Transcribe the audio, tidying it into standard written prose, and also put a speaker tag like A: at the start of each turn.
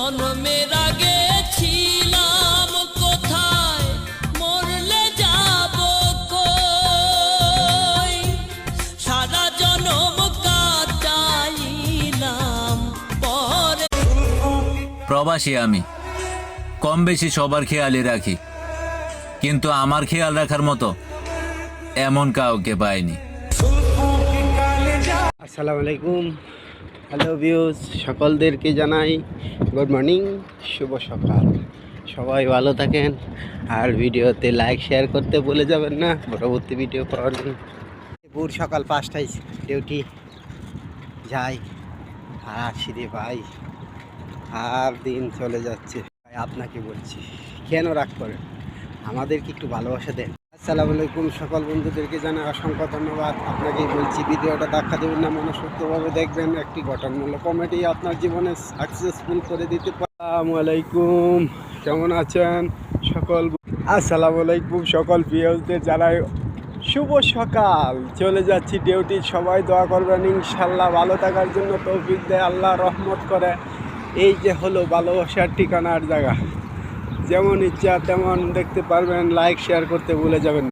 A: জন্মের আগে ছিলাম কোথায়, মরলে যাব কই, সারা জনম কাটাইলাম পরে।
B: প্রবাসী আমি, কম বেশি সবার খেয়ালই রাখি, কিন্তু আমার খেয়াল রাখার মতো এমন কাউকে পাইনি।
C: আসসালামু আলাইকুম, হ্যালো ভিউজ, সকলদেরকে জানাই গুড মর্নিং, শুভ সকাল। সবাই ভালো থাকেন, আর ভিডিওতে লাইক শেয়ার করতে ভুলে যাবেন না পরবর্তী ভিডিও পাওয়ার জন্য। ভোর সকাল 5টায় ডিউটি যাই, আর আসি রে ভাই, আর দিন চলে যাচ্ছে। ভাই আপনাকে বলছি, কেন রাগ করেন, আমাদেরকে একটু ভালোবাসা দেন। আসসালামু আলাইকুম, সকল বন্ধুদেরকে জানাই অসংখ্য ধন্যবাদ। আপনাকেই বলছি, ভিডিওটা দেখা দেবেন না, মনোসুক্তভাবে দেখবেন। একটি গঠনমূলক কমেডি আপনার জীবনে সাকসেসফুল করে দিতে পারে। আসসালামু আলাইকুম, কেমন আছেন সকল? আসসালামু আলাইকুম, সকল ভিউয়ারদের জানাই শুভ সকাল। চলে যাচ্ছি ডিউটি, সবাই দোয়া করবেন ইনশাল্লাহ ভালো থাকার জন্য, তৌফিক দেয় আল্লাহ, রহমত করে। এই যে হলো ভালোবাসার ঠিকানার জায়গা, যেমন ইচ্ছা তেমন দেখতে পারবেন। লাইক শেয়ার করতে ভুলে যাবেন।